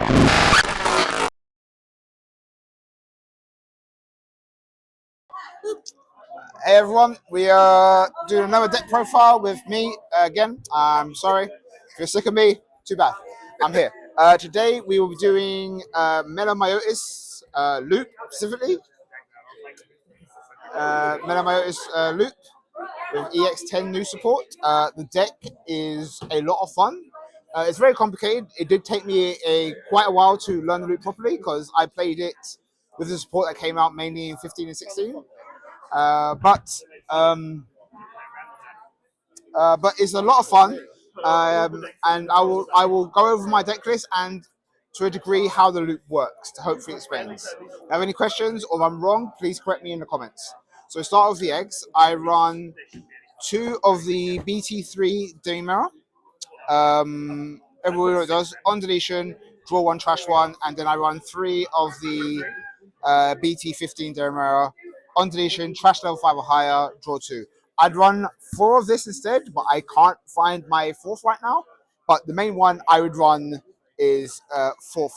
Hey everyone, we are doing another deck profile with me again. I'm sorry if you're sick of me. Too bad. I'm here. Today we will be doing Myotis loop specifically. Myotis loop with EX10 new support. The deck is a lot of fun. It's very complicated. It did take me quite a while to learn the loop properly because I played it with the support that came out mainly in 15 and 16. But it's a lot of fun, and I will go over my deck list and to a degree how the loop works to hopefully explains. If you have any questions or if I'm wrong, please correct me in the comments. So start with the eggs. I run 2 of the BT3 Demera. Everyone know what it does. On deletion, draw 1, trash 1, and then I run 3 of the BT15 Demera. On deletion, trash level 5 or higher, draw 2. I'd run 4 of this instead, but I can't find my 4th right now. But the main one I would run is 4-1.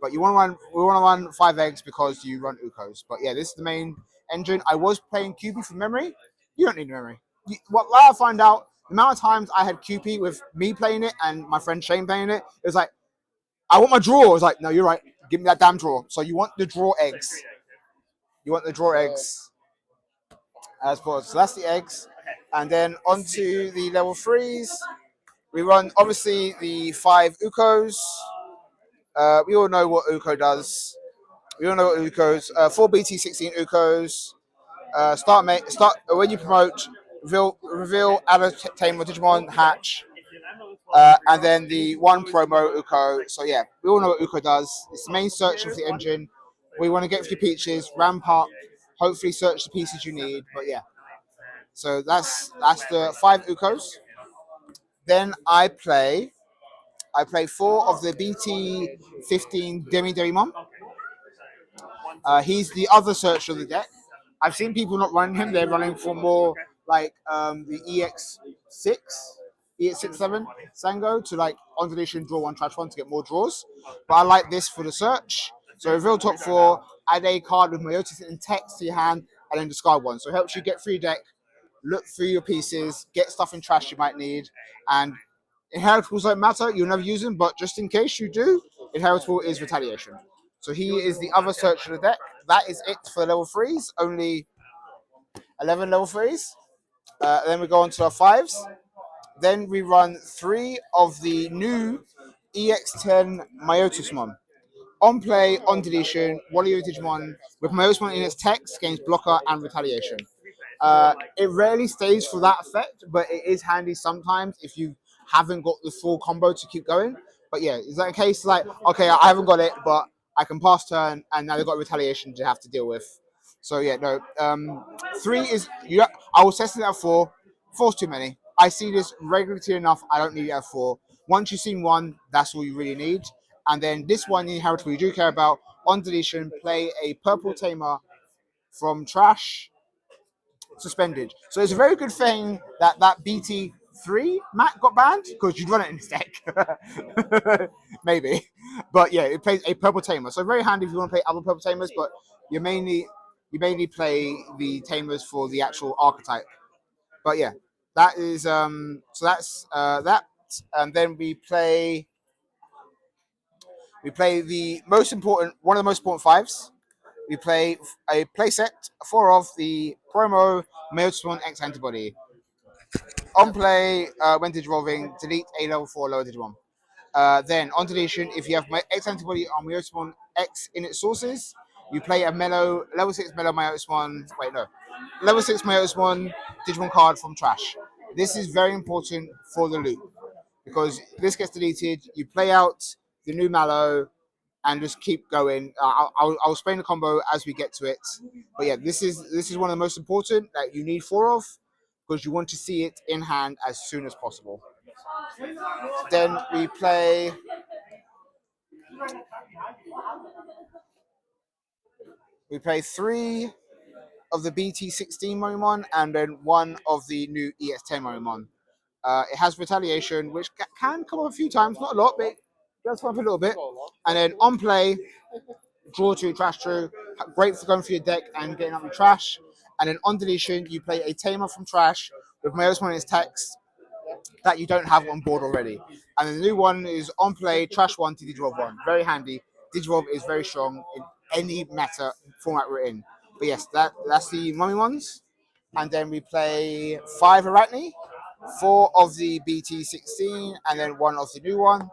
But we want to run 5 eggs because you run Ukos. But yeah, this is the main engine. I was playing QP from memory. You don't need memory. What I find out, the amount of times I had QP with me playing it and my friend Shane playing it, it was like, I want my draw. It's like, no, you're right. Give me that damn draw. So you want the draw eggs. You want the draw eggs. So that's the eggs. And then onto the level 3s. We run, obviously, the 5 Ukos. We all know what Uko does. We all know what Ukos. 4 BT16 Ukos. Start when you promote, reveal add a tamer Digimon hatch. And then the 1 promo Uko. So yeah, we all know what Uko does. It's the main search of the engine. We want to get a few peaches, ramp up, hopefully search the pieces you need. But yeah. So that's the 5 Ukos. Then I play 4 of the BT15 Digimon. He's the other search of the deck. I've seen people not running him. They're running for more like the EX6, EX67 Sango to like on deletion, draw 1, trash 1 to get more draws. But I like this for the search. So reveal top 4, add a card with Myotismon in text to your hand, and then discard 1. So it helps you get through your deck, look through your pieces, get stuff in trash you might need, and inheritables don't matter. You'll never use them, but just in case you do, inheritable is retaliation. So he is the other search of the deck. That is it for level 3s. Only 11 level 3s. Then we go on to our 5s. Then we run 3 of the new EX10 Myotismon. On play, on deletion, one of your Digimon with Myotismon in its text gains blocker and retaliation. It rarely stays for that effect, but it is handy sometimes if you haven't got the full combo to keep going. But yeah, is that a case like, okay, I haven't got it, but I can pass turn, and now they've got retaliation to have to deal with. So yeah, no. 3 is I was testing it at 4. 4's too many. I see this regularly enough. I don't need it at 4. Once you've seen 1, that's all you really need. And then this one, the inheritable you do care about. On deletion, play a purple tamer from trash suspended. So it's a very good thing that BT3 Matt got banned because you'd run it in his deck. Maybe. But yeah, it plays a purple tamer. So very handy if you want to play other purple tamers, but you mainly play the tamers for the actual archetype. But yeah, that is so that's that. And then we play the most important one of the most important 5s. We play a playset 4 of the promo Myotismon X antibody. On play, when digivolving, delete a level 4 lower Digimon. Then on deletion, if you have X antibody on Myotismon X in its sources, you play a level 6 mellow Myotismon. Wait, no. Level 6 Myotismon Digimon card from trash. This is very important for the loop because this gets deleted. You play out the new Mallow and just keep going. I'll explain the combo as we get to it. But yeah, this is one of the most important that you need 4 of because you want to see it in hand as soon as possible. Then we play We play 3 of the BT16 Momon and then 1 of the new EX10 Momon. It has retaliation, which can come up a few times, not a lot, but just for a little bit, and then on play, draw two, trash two. Great for going through your deck and getting up your trash. And then on deletion, you play a tamer from trash with Myotismon in its text that you don't have on board already. And then the new one is on play, trash one to Digivolve one. Very handy. Digivolve is very strong in any meta format we're in. But yes, that's the mummy ones. And then we play 5 Arachne, 4 of the BT16, and then 1 of the new one.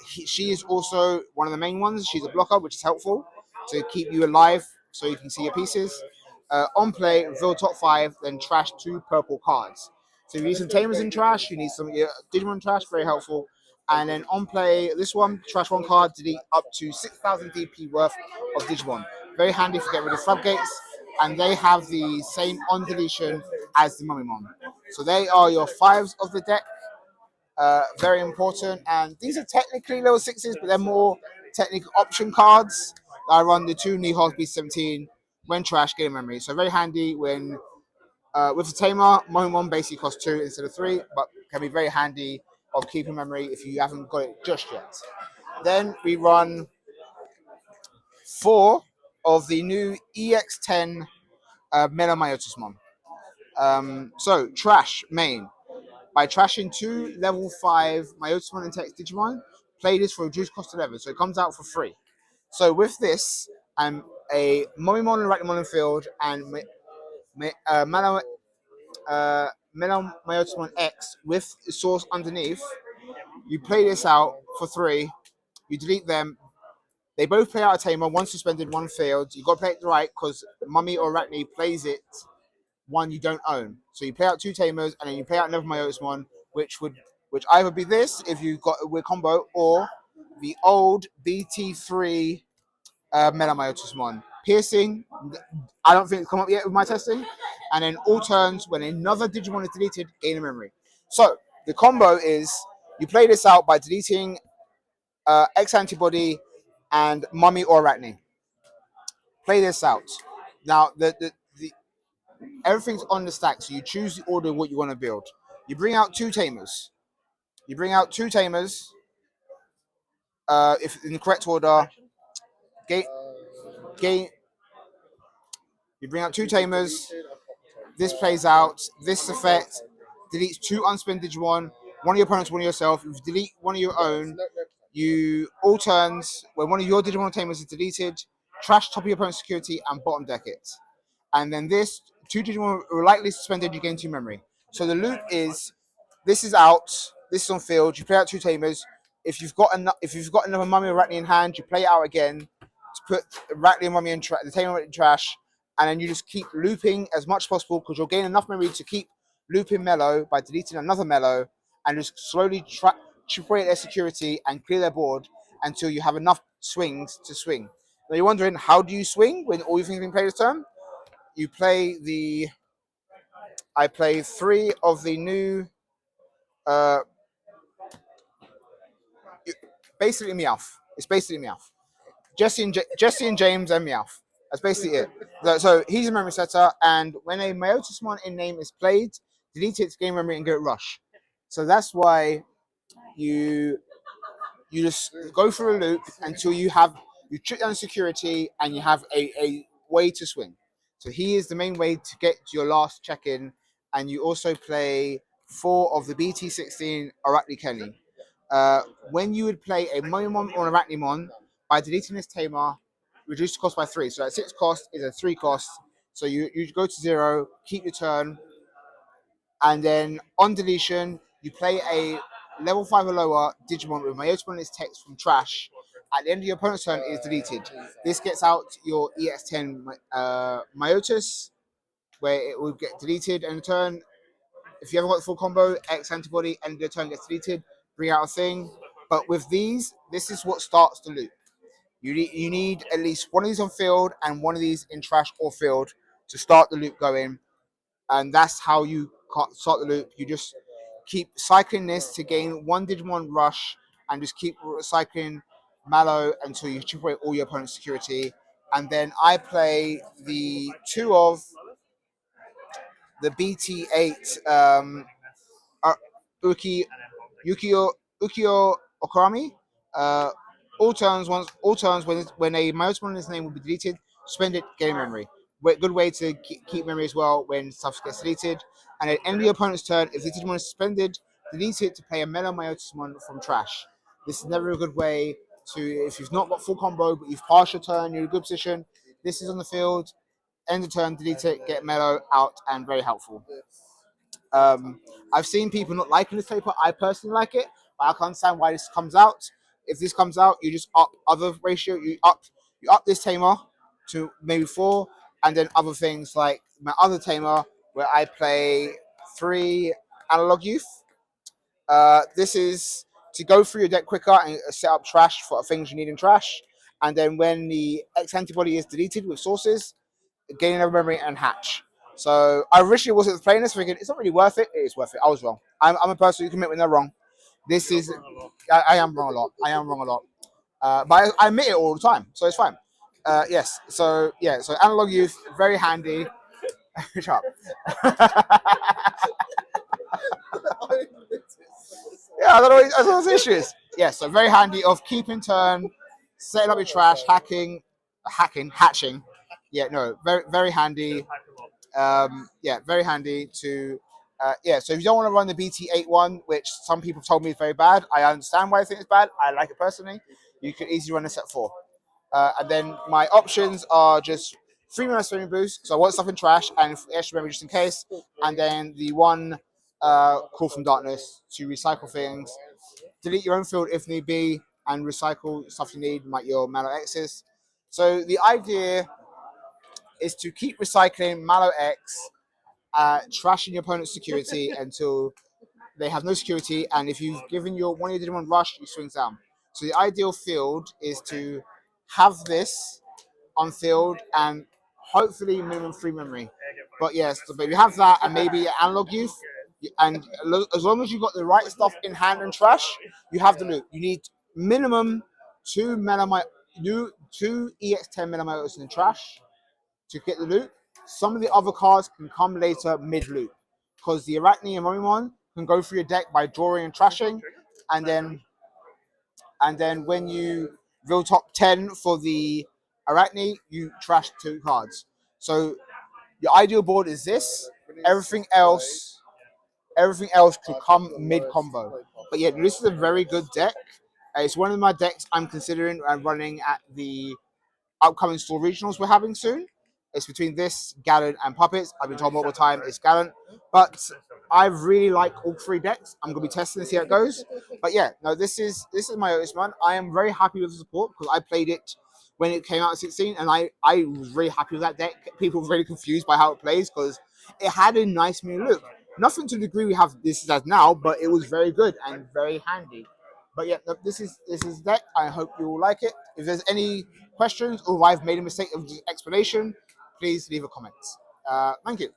She is also one of the main ones. She's a blocker, which is helpful to keep you alive so you can see your pieces. On play, reveal top 5, then trash 2 purple cards. So you need some tamers in trash, you need some Digimon trash, very helpful. And then on play, this one, trash 1 card, delete up to 6,000 DP worth of Digimon. Very handy for getting rid of floodgates, and they have the same on deletion as the Mummymon. So they are your 5s of the deck. Very important, and these are technically level 6s, but they're more technical option cards. I run the 2 Nihos B17 when trash, gain memory. So very handy when with the tamer, Mummymon basically costs 2 instead of 3, but can be very handy of keeping memory if you haven't got it just yet. Then we run 4 of the new EX10 Mela Myotismon. So trash main. By trashing 2 level 5 Myotismon and Text Digimon, play this for reduced cost 11, so it comes out for free. So with this, a Mummymon and Arachnemon in field, and Mela Myotismon X with the source underneath, you play this out for 3, you delete them, they both play out a tamer, one suspended, one failed. You got to play it right because Mummy or Arachne plays it one you don't own. So you play out 2 tamers and then you play out another Myotismon, which either be this if you got a weird combo, or the old BT3 Mela Myotismon. Piercing, I don't think it's come up yet with my testing. And then all turns when another Digimon is deleted, gain a memory. So the combo is you play this out by deleting X Antibody and Mummy or Arachne. Play this out. Now the everything's on the stack, so you choose the order of what you want to build. You bring out 2 tamers. You bring out 2 tamers. If in the correct order, gain, gain. You bring out 2 tamers. This plays out. This effect deletes 2 unspent Digimon. One of your opponents, one of yourself. If you delete one of your own, you all turns when one of your Digimon tamers is deleted, trash top of your opponent's security and bottom deck it. And then this 2 Digimon are lightly suspended, you gain 2 memory. So the loop is this is out, this is on field, you play out 2 tamers. If you've got another Mummy or Arachne in hand, you play it out again to put Arachne and Mummy in the tamer in trash, and then you just keep looping as much as possible because you'll gain enough memory to keep looping Mellow by deleting another Mellow and just slowly chip away at their security and clear their board until you have enough swings to swing. Now you're wondering, how do you swing when all your things have been played this turn? You play I play 3 of the new uh basically Meowth. It's basically Meowth. Jesse and James and Meowth. That's basically it. So he's a memory setter, and when a Myotismon in name is played, delete its game memory and go rush. So that's why you just go through a loop until you trick down security and you have a way to swing. So he is the main way to get to your last check-in, and you also play 4 of the BT16 Arachne Kenny. When you would play a Mummymon or an Arachnemon, by deleting this tamer, reduce the cost by 3. So that 6 cost is a 3 cost. So you go to 0, keep your turn, and then on deletion, you play a level 5 or lower Digimon with Myotismon is text from trash. At the end of your opponent's turn, it is deleted. This gets out your EX10 Myotis, where it will get deleted in a turn. If you haven't got the full combo, X Antibody, end of the turn gets deleted, bring out a thing. But with these, this is what starts the loop. You need at least one of these on field and one of these in trash or field to start the loop going. And that's how you start the loop. You just keep cycling this to gain 1 Digimon rush and just keep cycling Mallow until you chip away all your opponent's security. And then I play the 2 of the BT8 Ukio Okurami. Uh, all turns when a Myotismon's name will be deleted, spend it, gain memory. Good way to keep memory as well when stuff gets deleted. And at end of your opponent's turn, if the Digimon is suspended, delete it to play a Mellow Myotismon from trash. This is never a good way to, if you've not got full combo, but you've passed your turn, you're in a good position, this is on the field, end of turn, delete it, get Mellow out, and very helpful. I've seen people not liking this paper. I personally like it, but I can understand why this comes out. If this comes out, you just up other ratio. You up this tamer to maybe 4, and then other things like my other tamer where I play 3 analog youth. This is to go through your deck quicker and set up trash for things you need in trash. And then when the X antibody is deleted with sources, gaining a memory and hatch. So I originally wasn't playing this, thinking it's not really worth it. It is worth it. I was wrong. I'm a person who can admit when they're wrong. This is I am wrong a lot. I am wrong a lot. But I admit it all the time, so it's fine. Yes. So yeah. So analog youth, very handy. Shut up. Yeah, I don't know what the issue is. Yeah, so very handy of keeping turn, setting up your trash, hatching. Yeah, no, very handy. Yeah, very handy to. Yeah, so if you don't want to run the BT81, which some people told me is very bad, I understand why I think it's bad. I like it personally. You could easily run a set 4. And then my options are just 3 mana swimming boost, so I want stuff in trash and extra memory just in case. And then the 1 call from darkness to recycle things. Delete your own field if need be, and recycle stuff you need, like your Mallow X's. So the idea is to keep recycling Mallow X, trashing your opponent's security until they have no security, and if you've given one of your Digimon rush, you swing down. So the ideal field is to have this on field and hopefully minimum 3 memory. But yes, but you have that and maybe analog youth, and as long as you've got the right stuff in hand and trash, you have the loot. You need minimum 2 2 EX10 millimeters in trash to get the loot. Some of the other cards can come later mid loot, because the Arachne and Momimon can go through your deck by drawing and trashing, and then when you real top 10 for the Arachne, you trash 2 cards. So your ideal board is this. Everything else could come mid combo. But yeah, this is a very good deck. It's one of my decks I'm considering running at the upcoming store regionals we're having soon. It's between this, Gallant, and Puppets. I've been told multiple times it's Gallant. But I really like all 3 decks. I'm going to be testing to see how it goes. But yeah, no, this is my Myotismon. I am very happy with the support because I played it when it came out at 16, and I was really happy with that deck. People were really confused by how it plays because it had a nice new look. Nothing to the degree we have this as now, but it was very good and very handy. But yeah, this is deck. I hope you will like it. If there's any questions or if I've made a mistake of the explanation, please leave a comment. Thank you.